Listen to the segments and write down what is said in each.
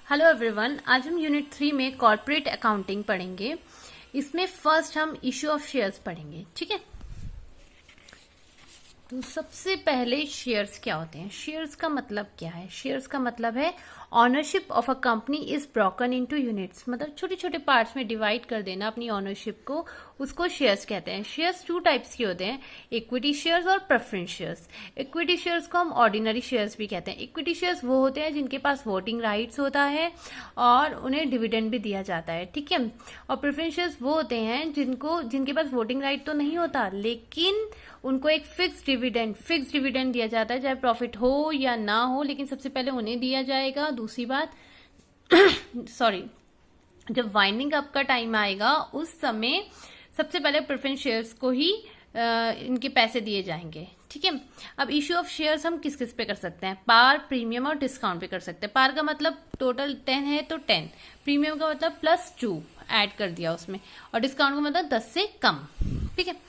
Hello everyone, आज हम unit 3 में कॉर्पोरेट अकाउंटिंग पढ़ेंगे। इसमें फर्स्ट हम इश्यू ऑफ शेयर्स पढ़ेंगे। ठीक है, तो सबसे पहले शेयर्स क्या होते हैं? शेयर्स का मतलब क्या है? शेयर्स का मतलब है ownership of a company is broken into units, मतलब छोटे छोटे पार्ट्स में डिवाइड कर देना अपनी ऑनरशिप को, उसको शेयर्स कहते हैं। शेयर्स टू टाइप्स के होते हैं, इक्विटी शेयर्स और प्रेफरेंस शेयर्स। इक्विटी शेयर्स को हम ऑर्डिनरी शेयर्स भी कहते हैं। इक्विटी शेयर्स वो होते हैं जिनके पास वोटिंग राइट्स होता है और उन्हें डिविडेंड भी दिया जाता है। ठीक है, और प्रेफरेंस शेयर्स वो होते हैं जिनके पास वोटिंग राइट तो नहीं होता, लेकिन उनको एक फिक्स डिविडेंड दिया जाता है, चाहे प्रॉफिट हो या ना हो, लेकिन सबसे पहले उन्हें दिया जाएगा। दूसरी बात सॉरी, जब वाइंडिंग अप का टाइम आएगा उस समय सबसे पहले प्रेफरेंस शेयर्स को ही इनके पैसे दिए जाएंगे। ठीक है, अब इश्यू ऑफ शेयर्स हम किस किस पे कर सकते हैं? पार, प्रीमियम और डिस्काउंट पे कर सकते हैं। पार का मतलब टोटल 10 है तो 10, प्रीमियम का मतलब +2 ऐड कर दिया उसमें, और डिस्काउंट का मतलब 10 से कम। ठीक है,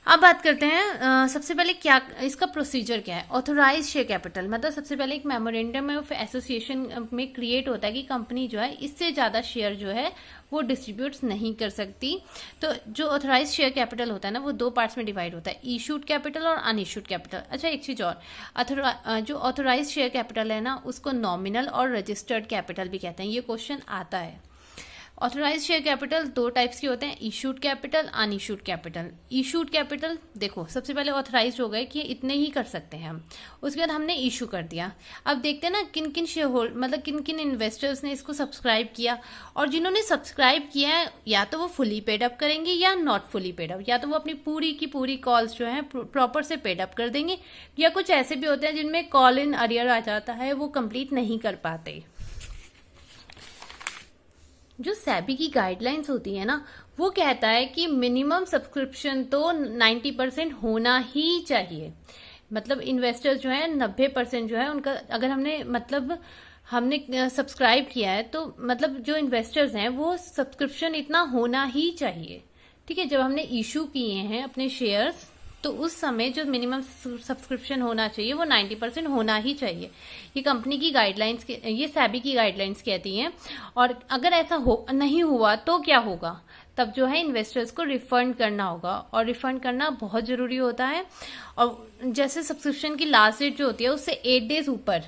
अब बात करते हैं सबसे पहले क्या इसका प्रोसीजर क्या है। ऑथोराइज शेयर कैपिटल मतलब सबसे पहले एक मेमोरेंडम ऑफ एसोसिएशन में क्रिएट होता है कि कंपनी जो है इससे ज्यादा शेयर जो है वो डिस्ट्रीब्यूट नहीं कर सकती। तो जो ऑथोराइज शेयर कैपिटल होता है ना, वो 2 पार्ट्स में डिवाइड होता है, इशूड कैपिटल और अनइशूड कैपिटल। अच्छा, एक चीज और, जो ऑथोराइज शेयर कैपिटल है ना, उसको नॉमिनल और रजिस्टर्ड कैपिटल भी कहते हैं। ये क्वेश्चन आता है। ऑथोराइज शेयर कैपिटल 2 टाइप्स के होते हैं, issued capital, unissued capital. Issued capital देखो, सबसे पहले ऑथोराइज हो गए कि इतने ही कर सकते हैं हम, उसके बाद हमने इशू कर दिया। अब देखते हैं ना किन किन शेयर होल्डर मतलब किन किन इन्वेस्टर्स ने इसको सब्सक्राइब किया, और जिन्होंने सब्सक्राइब किया है या तो वो फुली पेड अप करेंगे या नॉट फुली पेड अप, या तो वो अपनी पूरी की पूरी कॉल्स जो है प्रॉपर से पेड अप कर देंगे, या कुछ ऐसे भी होते हैं जिनमें कॉल इन अरियर आ जाता है, वो कंप्लीट नहीं कर पाते। जो सेबी की गाइडलाइंस होती है ना, वो कहता है कि मिनिमम सब्सक्रिप्शन तो 90% होना ही चाहिए। मतलब इन्वेस्टर्स जो है 90% जो है उनका, अगर हमने सब्सक्राइब किया है तो मतलब जो इन्वेस्टर्स हैं वो सब्सक्रिप्शन इतना होना ही चाहिए। ठीक है, जब हमने इशू किए हैं अपने शेयर्स तो उस समय जो मिनिमम सब्सक्रिप्शन होना चाहिए वो 90% होना ही चाहिए। ये कंपनी की गाइडलाइंस, ये सेबी की गाइडलाइंस कहती हैं। और अगर ऐसा नहीं हुआ तो क्या होगा? तब जो है इन्वेस्टर्स को रिफंड करना होगा, और रिफंड करना बहुत जरूरी होता है। और जैसे सब्सक्रिप्शन की लास्ट डेट जो होती है उससे 8 डेज ऊपर,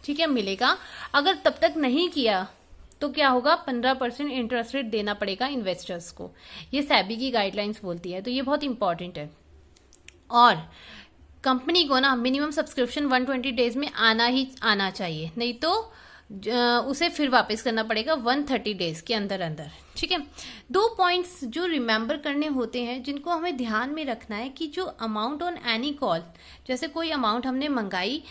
ठीक है, मिलेगा। अगर तब तक नहीं किया तो क्या होगा? 15% इंटरेस्ट रेट देना पड़ेगा इन्वेस्टर्स को। ये सेबी की गाइडलाइंस बोलती है, तो ये बहुत इंपॉर्टेंट है। और कंपनी को ना मिनिमम सब्सक्रिप्शन 120 डेज में आना ही आना चाहिए, नहीं तो उसे फिर वापस करना पड़ेगा 130 डेज के अंदर अंदर। ठीक है, 2 पॉइंट्स जो रिमेंबर करने होते हैं जिनको हमें ध्यान में रखना है कि जो अमाउंट ऑन एनी कॉल, जैसे कोई अमाउंट हमने मंगाई,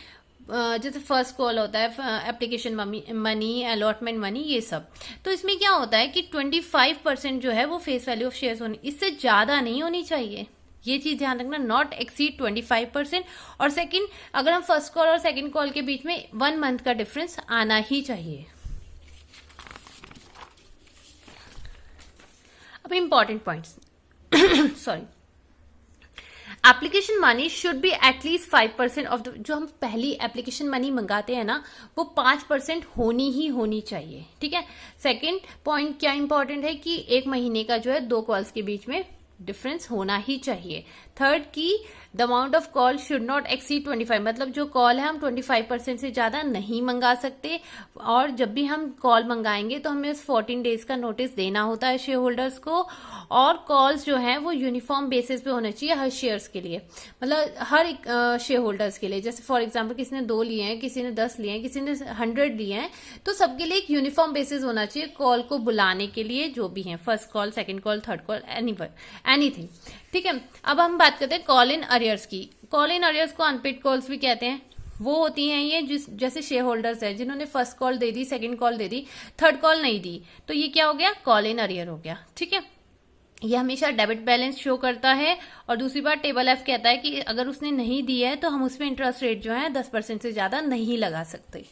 जैसे फर्स्ट कॉल होता है, एप्लीकेशन मनी, अलॉटमेंट मनी, ये सब, तो इसमें क्या होता है कि 25% जो है वो फेस वैल्यू ऑफ शेयर्स होनी, इससे ज्यादा नहीं होनी चाहिए। ये चीज ध्यान रखना, नॉट एक्सीड 25%। और सेकंड, अगर हम फर्स्ट कॉल और सेकंड कॉल के बीच में 1 मंथ का डिफरेंस आना ही चाहिए। अब important points sorry, application money should be at least 5% of the, जो हम पहली एप्लीकेशन मनी मंगाते हैं ना, वो 5% होनी चाहिए। ठीक है, सेकंड पॉइंट क्या इंपॉर्टेंट है कि 1 महीने का जो है 2 कॉल्स के बीच में डिफरेंस होना ही चाहिए। थर्ड की the amount of call should not exceed 25, मतलब जो कॉल है हम 25% से ज्यादा नहीं मंगा सकते। और जब भी हम कॉल मंगाएंगे तो हमें 14 डेज का नोटिस देना होता है शेयर होल्डर्स को। और कॉल्स जो है वो यूनिफॉर्म बेसिस पे होने चाहिए हर शेयर्स के लिए, मतलब हर एक शेयर होल्डर्स के लिए। जैसे फॉर एग्जाम्पल किसी ने 2 लिए हैं, किसी ने 10 लिए हैं, किसी ने 100 लिए हैं, तो सबके लिए एक यूनिफॉर्म बेसिस होना चाहिए कॉल को बुलाने के लिए, जो भी है, first call, second call, third call, anything. ठीक है, अब हम बात करते हैं कॉल इन अरियर्स की। कॉल इन अरियर्स को अनपेड कॉल्स भी कहते हैं। वो होती हैं ये जैसे शेयर होल्डर्स है जिन्होंने फर्स्ट कॉल दे दी, सेकंड कॉल दे दी, थर्ड कॉल नहीं दी, तो ये क्या हो गया? कॉल इन अरियर हो गया। ठीक है, ये हमेशा डेबिट बैलेंस शो करता है। और दूसरी बात, टेबल एफ कहता है कि अगर उसने नहीं दिया है तो हम उसमें इंटरेस्ट रेट जो है 10% से ज्यादा नहीं लगा सकते।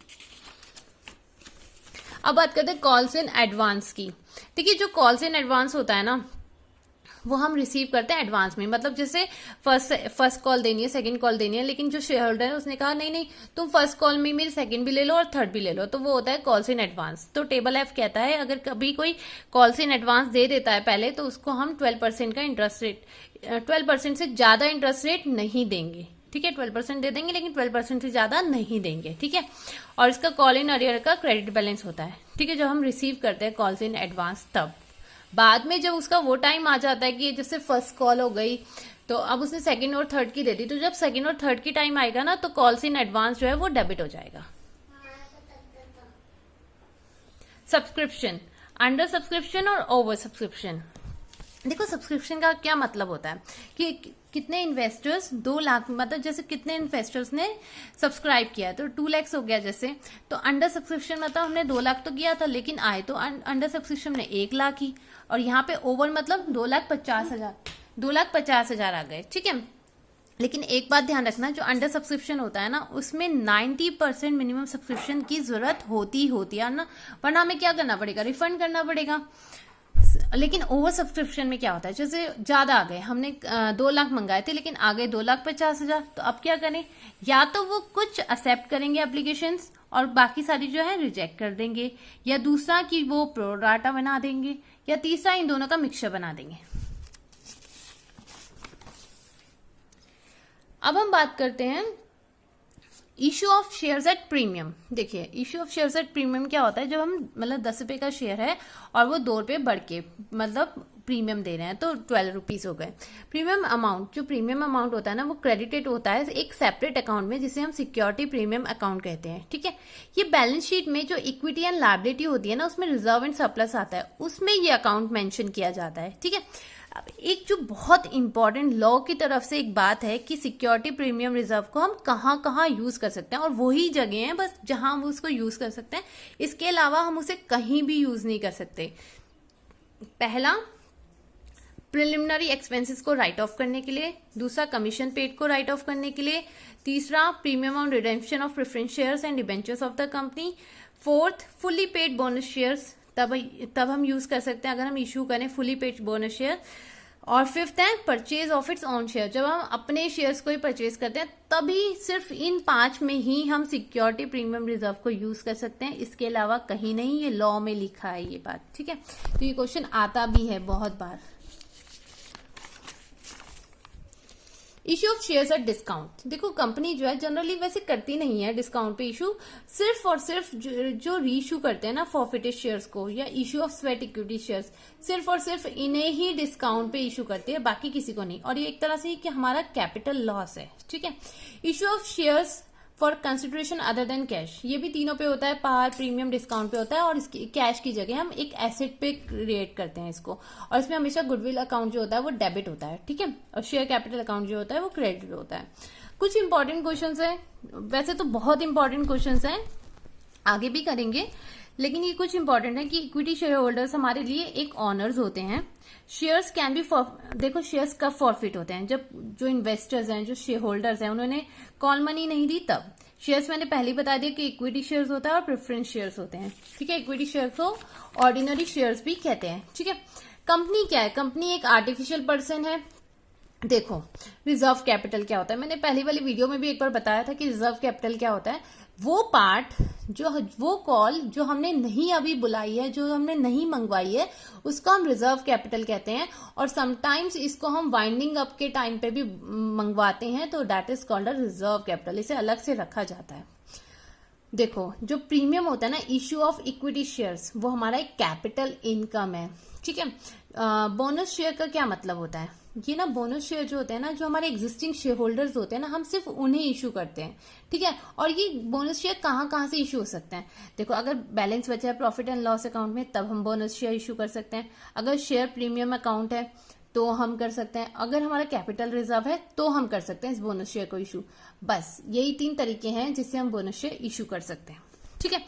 अब बात करते हैं कॉल्स इन एडवांस की। देखिए, जो कॉल्स इन एडवांस होता है ना, वो हम रिसीव करते हैं एडवांस में। मतलब जैसे फर्स्ट कॉल देनी है, सेकंड कॉल देनी है, लेकिन जो शेयर होल्डर है उसने कहा नहीं नहीं तुम फर्स्ट कॉल में मेरी सेकंड भी ले लो और थर्ड भी ले लो, तो वो होता है कॉल्स इन एडवांस। तो टेबल एफ कहता है अगर कभी कोई कॉल्स इन एडवांस दे देता है पहले, तो उसको हम 12% का इंटरेस्ट रेट, 12% से ज्यादा इंटरेस्ट रेट नहीं देंगे, ठीक है। 12% दे देंगे लेकिन 12% से ज्यादा नहीं देंगे, ठीक है। और इसका कॉल इन अरियर का क्रेडिट बैलेंस होता है, ठीक है, जब हम रिसीव करते हैं कॉल्स इन एडवांस। तब बाद में जब उसका वो टाइम आ जाता है कि जैसे फर्स्ट कॉल हो गई तो अब उसने सेकंड और थर्ड की दे दी, तो जब सेकंड और थर्ड की टाइम आएगा ना तो कॉल्स इन एडवांस जो है वो डेबिट हो जाएगा। सब्सक्रिप्शन, अंडर सब्सक्रिप्शन और ओवर सब्सक्रिप्शन। देखो सब्सक्रिप्शन का क्या मतलब होता है कि कितने इन्वेस्टर्स 2 लाख, मतलब जैसे कितने इन्वेस्टर्स ने सब्सक्राइब किया है, तो 2 लाख हो गया जैसे। तो अंडर सब्सक्रिप्शन मतलब हमने 2 लाख तो किया था लेकिन आए तो अंडर सब्सक्रिप्शन में 1 लाख ही, और यहाँ पे ओवर मतलब 2,50,000, 2,50,000 आ गए, ठीक है। लेकिन एक बात ध्यान रखना, जो अंडर सब्सक्रिप्शन होता है ना उसमें 90% मिनिमम सब्सक्रिप्शन की जरूरत होती है ना, वरना हमें क्या करना पड़ेगा, रिफंड करना पड़ेगा। लेकिन ओवर सब्सक्रिप्शन में क्या होता है, जैसे ज्यादा आ गए, हमने 2 लाख मंगाए थे लेकिन आ गए 2,50,000, तो अब क्या करें, या तो वो कुछ एक्सेप्ट करेंगे एप्लीकेशंस और बाकी सारी जो है रिजेक्ट कर देंगे, या दूसरा कि वो प्रोराटा बना देंगे, या तीसरा इन दोनों का मिक्सचर बना देंगे। अब हम बात करते हैं issue of shares at premium. देखिए issue of shares at premium क्या होता है, जब हम मतलब 10 रुपए का शेयर है और वो 2 रुपए बढ़ के मतलब प्रीमियम दे रहे हैं तो 12 रुपीज हो गए। प्रीमियम अमाउंट, जो प्रीमियम अमाउंट होता है ना वो क्रेडिटेड होता है एक सेपरेट अकाउंट में जिसे हम सिक्योरिटी प्रीमियम अकाउंट कहते हैं, ठीक है। ये बैलेंस शीट में जो इक्विटी एंड लायबिलिटी होती है ना उसमें रिजर्व एंड सरप्लस आता है, उसमें ये अकाउंट मेंशन किया जाता है, ठीक है। अब एक जो बहुत इंपॉर्टेंट लॉ की तरफ से एक बात है कि सिक्योरिटी प्रीमियम रिजर्व को हम कहाँ कहाँ यूज कर सकते हैं, और वही जगह है बस जहां हम उसको यूज कर सकते हैं, इसके अलावा हम उसे कहीं भी यूज नहीं कर सकते। पहला, प्रिलिमिनरी एक्सपेंसेस को राइट ऑफ करने के लिए, दूसरा कमीशन पेड को राइट ऑफ करने के लिए, तीसरा premium on redemption of preference shares and debentures of the company, fourth fully paid bonus shares, तब हम यूज कर सकते हैं अगर हम इशू करें फुली पेड बोनस शेयर, और फिफ्थ है purchase of its own share, जब हम अपने शेयर्स को ही परचेज करते हैं तभी सिर्फ इन 5 में ही हम सिक्योरिटी प्रीमियम रिजर्व को यूज कर सकते हैं, इसके अलावा कहीं नहीं। ये लॉ में लिखा है ये बात, ठीक है। तो ये क्वेश्चन आता भी है बहुत बार। Issue of shares at discount, देखो कंपनी जो है जनरली वैसे करती नहीं है डिस्काउंट पे इशू, सिर्फ और सिर्फ जो रीइशू करते हैं ना फॉरफिटेड शेयर्स को या issue of sweat equity shares, सिर्फ और सिर्फ इन्हें ही डिस्काउंट पे इशू करती है, बाकी किसी को नहीं। और ये एक तरह से कि हमारा कैपिटल लॉस है, ठीक है। Issue of shares for consideration other than cash, ये भी तीनों पे होता है, पार, प्रीमियम, डिस्काउंट पे होता है, और इसकी कैश की जगह हम एक एसेट पे क्रिएट करते हैं इसको, और इसमें हमेशा गुडविल अकाउंट जो होता है वो डेबिट होता है, ठीक है, और शेयर कैपिटल अकाउंट जो होता है वो क्रेडिट होता है। कुछ इंपॉर्टेंट क्वेश्चंस है, वैसे तो बहुत इंपॉर्टेंट क्वेश्चंस हैं, आगे भी करेंगे, लेकिन ये कुछ इंपॉर्टेंट है कि इक्विटी शेयर होल्डर्स हमारे लिए एक ऑनर्स होते हैं। शेयर्स कैन बी देखो शेयर्स कब फॉरफिट होते हैं, जब जो इन्वेस्टर्स हैं, जो शेयर होल्डर्स हैं, उन्होंने कॉल मनी नहीं दी तब। शेयर्स मैंने पहले बता दिया कि इक्विटी शेयर्स होता है और प्रेफरेंस शेयर्स होते हैं, ठीक है। इक्विटी शेयर्स को ऑर्डिनरी शेयर्स भी कहते हैं, ठीक है। कंपनी क्या है, कंपनी एक आर्टिफिशियल पर्सन है। देखो रिजर्व कैपिटल क्या होता है, मैंने पहली वाली वीडियो में भी एक बार बताया था कि रिजर्व कैपिटल क्या होता है। वो पार्ट वो कॉल जो हमने नहीं अभी बुलाई है, जो हमने नहीं मंगवाई है, उसको हम रिजर्व कैपिटल कहते हैं, और समटाइम्स इसको हम वाइंडिंग अप के टाइम पे भी मंगवाते हैं, तो that is called a reserve capital, इसे अलग से रखा जाता है। देखो जो प्रीमियम होता है ना, इश्यू ऑफ इक्विटी शेयर्स, वो हमारा एक कैपिटल इनकम है, ठीक है। बोनस शेयर का क्या मतलब होता है, ये ना बोनस शेयर जो होते हैं ना, जो हमारे एग्जिस्टिंग शेयर होल्डर्स होते हैं ना, हम सिर्फ उन्हें इशू करते हैं, ठीक है। और ये बोनस शेयर कहाँ कहाँ से इशू हो सकते हैं, देखो अगर बैलेंस बचा है प्रॉफिट एंड लॉस अकाउंट में तब हम बोनस शेयर इशू कर सकते हैं, अगर शेयर प्रीमियम अकाउंट है तो हम कर सकते हैं, अगर हमारा कैपिटल रिजर्व है तो हम कर सकते हैं इस बोनस शेयर को इशू। बस यही 3 तरीके हैं जिससे हम बोनस शेयर इशू कर सकते हैं, ठीक है।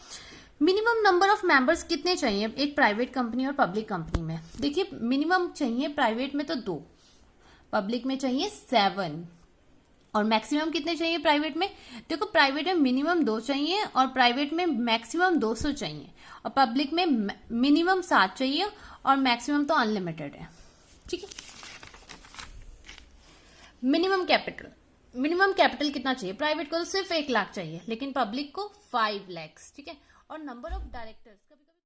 मिनिमम नंबर ऑफ मेंबर्स कितने चाहिए एक प्राइवेट कंपनी और पब्लिक कंपनी में, देखिए मिनिमम चाहिए प्राइवेट में तो 2, पब्लिक में चाहिए 7, और मैक्सिमम कितने चाहिए प्राइवेट में, देखो प्राइवेट में मिनिमम 2 चाहिए और प्राइवेट में मैक्सिमम 200 चाहिए, और पब्लिक में मिनिमम 7 चाहिए और मैक्सिमम तो अनलिमिटेड है, ठीक है। मिनिमम कैपिटल कितना चाहिए? प्राइवेट को तो सिर्फ 1 लाख चाहिए, लेकिन पब्लिक को 5 लाख, ठीक है। और नंबर ऑफ डायरेक्टर्स,